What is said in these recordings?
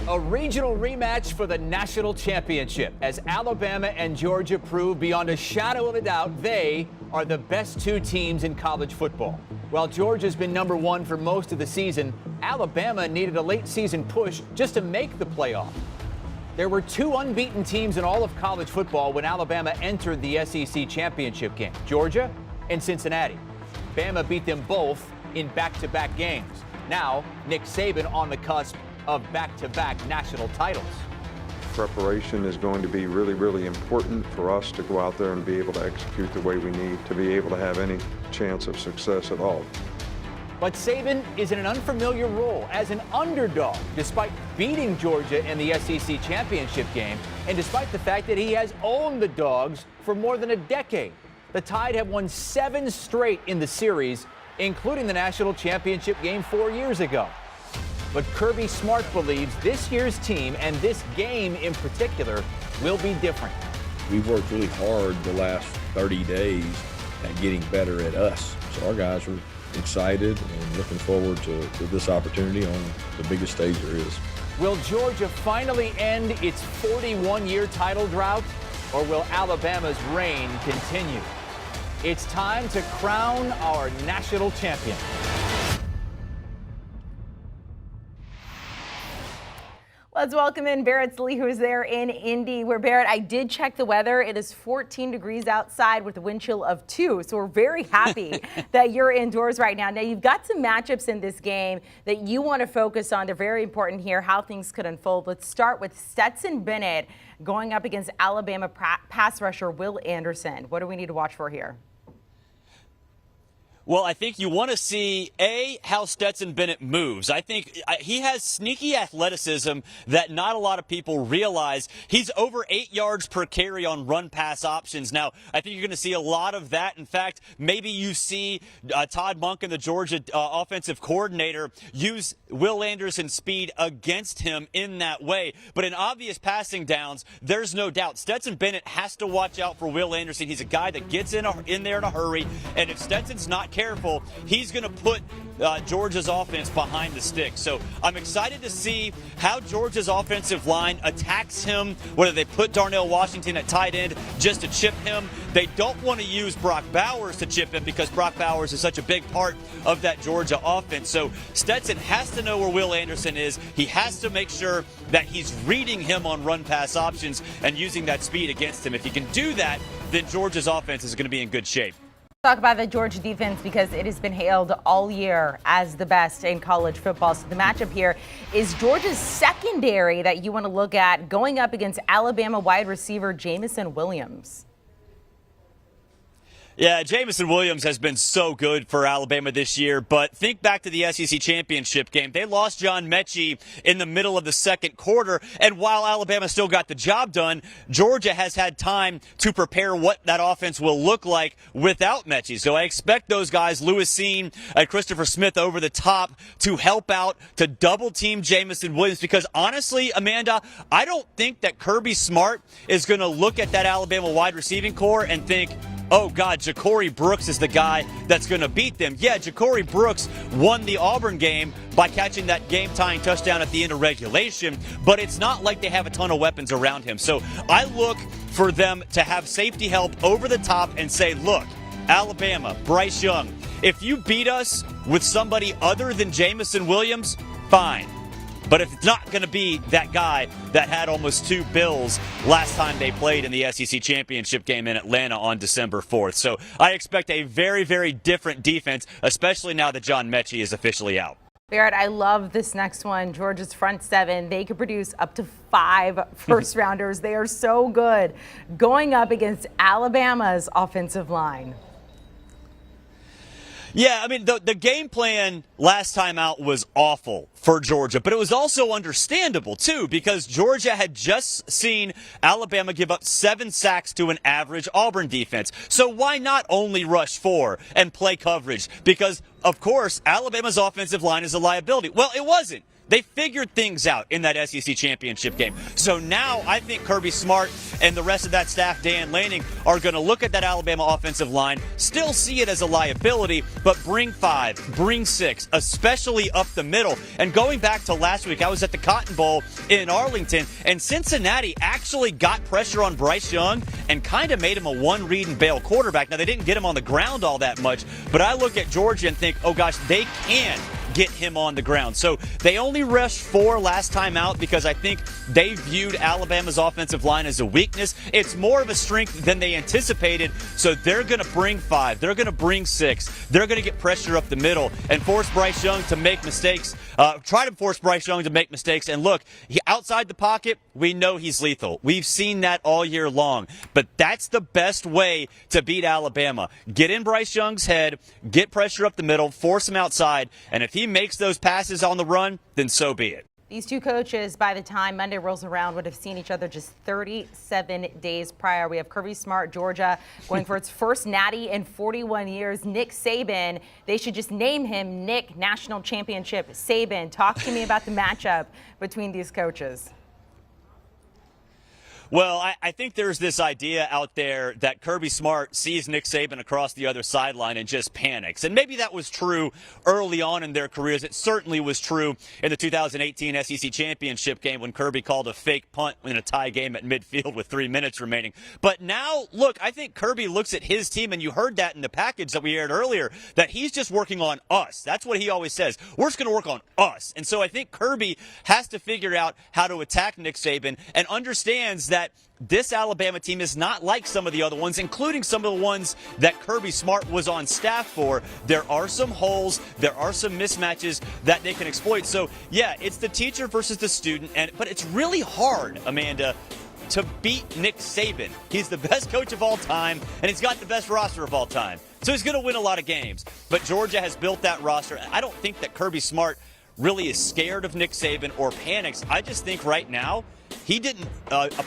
A regional rematch for the national championship as Alabama and Georgia prove beyond a shadow of a doubt they are the best two teams in college football. While Georgia's been number one for most of the season, Alabama needed a late season push just to make the playoff. There were two unbeaten teams in all of college football when Alabama entered the SEC championship game, Georgia and Cincinnati. Bama beat them both in back-to-back games. Now, Nick Saban on the cusp of back-to-back national titles. Preparation is going to be really, really important for us to go out there and be able to execute the way we need to be able to have any chance of success at all. But Saban is in an unfamiliar role as an underdog, despite beating Georgia in the SEC championship game, and despite the fact that he has owned the Dogs for more than a decade. The Tide have won 7 straight in the series, including the national championship game 4 years ago. But Kirby Smart believes this year's team, and this game in particular, will be different. We've worked really hard the last 30 days at getting better at us. So our guys are excited and looking forward to this opportunity on the biggest stage there is. Will Georgia finally end its 41-year title drought, or will Alabama's reign continue? It's time to crown our national champion. Let's welcome in Barrett Sallee, who is there in Indy. Where, Barrett, I did check the weather. It is 14 degrees outside with a wind chill of 2. So we're very happy that you're indoors right now. Now, you've got some matchups in this game that you want to focus on. They're very important here, how things could unfold. Let's start with Stetson Bennett going up against Alabama pass rusher Will Anderson. What do we need to watch for here? Well, I think you want to see, how Stetson Bennett moves. I think he has sneaky athleticism that not a lot of people realize. He's over 8 yards per carry on run-pass options. Now, I think you're going to see a lot of that. In fact, maybe you see Todd Monken, the Georgia offensive coordinator, use Will Anderson's speed against him in that way. But in obvious passing downs, there's no doubt. Stetson Bennett has to watch out for Will Anderson. He's a guy that gets in there in a hurry. And if Stetson's not careful, he's going to put Georgia's offense behind the stick. So I'm excited to see how Georgia's offensive line attacks him, whether they put Darnell Washington at tight end just to chip him. They don't want to use Brock Bowers to chip him because Brock Bowers is such a big part of that Georgia offense. So Stetson has to know where Will Anderson is. He has to make sure that he's reading him on run-pass options and using that speed against him. If he can do that, then Georgia's offense is going to be in good shape. Talk about the Georgia defense because it has been hailed all year as the best in college football. So the matchup here is Georgia's secondary that you want to look at going up against Alabama wide receiver Jamison Williams. Yeah, Jamison Williams has been so good for Alabama this year, but think back to the SEC championship game. They lost John Mechie in the middle of the second quarter, and while Alabama still got the job done, Georgia has had time to prepare what that offense will look like without Mechie. So I expect those guys, Lewis Seen and Christopher Smith, over the top to help out, to double-team Jamison Williams, because honestly, Amanda, I don't think that Kirby Smart is going to look at that Alabama wide receiving core and think, oh, God, Ja'Cory Brooks is the guy that's going to beat them. Yeah, Ja'Cory Brooks won the Auburn game by catching that game-tying touchdown at the end of regulation, but it's not like they have a ton of weapons around him. So I look for them to have safety help over the top and say, look, Alabama, Bryce Young, if you beat us with somebody other than Jamison Williams, fine. But if it's not going to be that guy that had almost 2 bills last time they played in the SEC championship game in Atlanta on December 4th. So I expect a very, very different defense, especially now that John Mechie is officially out. Barrett, I love this next one. Georgia's front seven. They could produce up to 5 first-rounders. They are so good going up against Alabama's offensive line. Yeah, I mean, the game plan last time out was awful for Georgia, but it was also understandable, too, because Georgia had just seen Alabama give up 7 sacks to an average Auburn defense. So why not only rush 4 and play coverage? Because, of course, Alabama's offensive line is a liability. Well, it wasn't. They figured things out in that SEC championship game. So now I think Kirby Smart and the rest of that staff, Dan Lanning, are going to look at that Alabama offensive line, still see it as a liability, but bring 5, bring 6, especially up the middle. And going back to last week, I was at the Cotton Bowl in Arlington, and Cincinnati actually got pressure on Bryce Young and kind of made him a one-read-and-bail quarterback. Now, they didn't get him on the ground all that much, but I look at Georgia and think, oh gosh, they can get him on the ground. So they only rushed 4 last time out because I think they viewed Alabama's offensive line as a weakness. It's more of a strength than they anticipated. So they're going to bring 5. They're going to bring 6. They're going to get pressure up the middle and force Bryce Young to make mistakes. Try to force Bryce Young to make mistakes. And look, outside the pocket, we know he's lethal. We've seen that all year long. But that's the best way to beat Alabama. Get in Bryce Young's head, get pressure up the middle, force him outside, and if he makes those passes on the run, then so be it. These two coaches, by the time Monday rolls around, would have seen each other just 37 days prior. We have Kirby Smart, Georgia, going for its first natty in 41 years. Nick Saban, they should just name him Nick National Championship Saban. Talk to me about the matchup between these coaches. Well, I think there's this idea out there that Kirby Smart sees Nick Saban across the other sideline and just panics. And maybe that was true early on in their careers. It certainly was true in the 2018 SEC Championship game when Kirby called a fake punt in a tie game at midfield with 3 minutes remaining. But now, look, I think Kirby looks at his team, and you heard that in the package that we aired earlier, that he's just working on us. That's what he always says. We're just going to work on us. And so I think Kirby has to figure out how to attack Nick Saban and understands that this Alabama team is not like some of the other ones, including some of the ones that Kirby Smart was on staff for. There are some holes, there are some mismatches that they can exploit. So, yeah, it's the teacher versus the student, but it's really hard, Amanda, to beat Nick Saban. He's the best coach of all time, and he's got the best roster of all time. So he's going to win a lot of games. But Georgia has built that roster. I don't think that Kirby Smart really is scared of Nick Saban or panics. I just think right now he didn't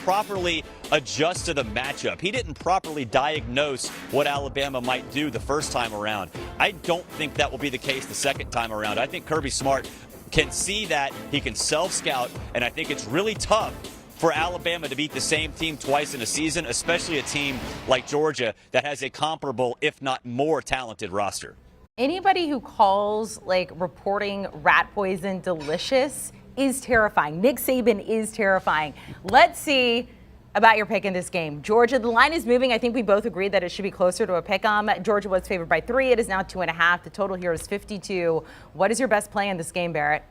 properly adjust to the matchup. He didn't properly diagnose what Alabama might do the first time around. I don't think that will be the case the second time around. I think Kirby Smart can see that. He can self-scout, and I think it's really tough for Alabama to beat the same team twice in a season, especially a team like Georgia that has a comparable, if not more talented roster. Anybody who calls reporting rat poison delicious is terrifying. Nick Saban is terrifying. Let's see about your pick in this game. Georgia, the line is moving. I think we both agreed that it should be closer to a pick-em. Georgia was favored by 3. It is now 2.5. The total here is 52. What is your best play in this game, Barrett?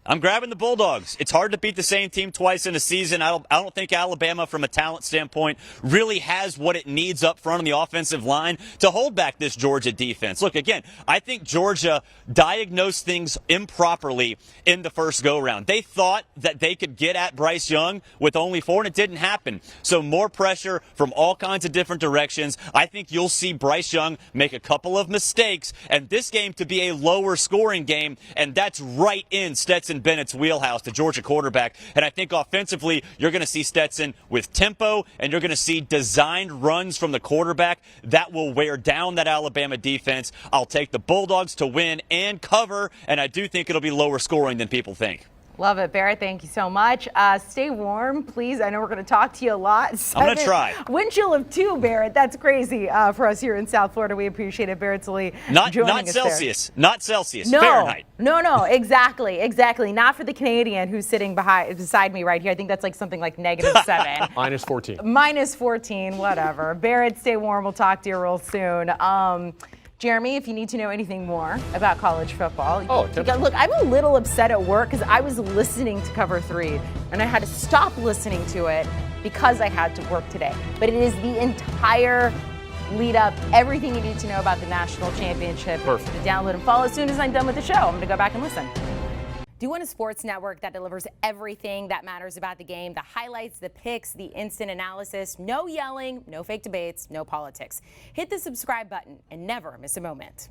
I'm grabbing the Bulldogs. It's hard to beat the same team twice in a season. I don't think Alabama, from a talent standpoint, really has what it needs up front on the offensive line to hold back this Georgia defense. Look, again, I think Georgia diagnosed things improperly in the first go-round. They thought that they could get at Bryce Young with only 4, and it didn't happen. So more pressure from all kinds of different directions. I think you'll see Bryce Young make a couple of mistakes, and this game to be a lower-scoring game, and that's right in Stetson Bennett's wheelhouse, the Georgia quarterback. And I think offensively, you're going to see Stetson with tempo, and you're going to see designed runs from the quarterback that will wear down that Alabama defense. I'll take the Bulldogs to win and cover, and I do think it'll be lower scoring than people think. Love it, Barrett. Thank you so much. Stay warm, please. I know we're going to talk to you a lot. I'm going to try. Wind chill of 2, Barrett. That's crazy for us here in South Florida. We appreciate it. Barrett Sallee joining us Celsius. There. Not Celsius. No, Fahrenheit. No. Exactly. Not for the Canadian who's sitting beside me right here. I think that's something like -7. Minus 14. Minus 14, whatever. Barrett, stay warm. We'll talk to you real soon. Jeremy, if you need to know anything more about college football, look, I'm a little upset at work because I was listening to Cover 3 and I had to stop listening to it because I had to work today. But it is the entire lead up, everything you need to know about the national championship. Perfect. To download and follow as soon as I'm done with the show. I'm going to go back and listen. Do you want a sports network that delivers everything that matters about the game? The highlights, the picks, the instant analysis, no yelling, no fake debates, no politics. Hit the subscribe button and never miss a moment.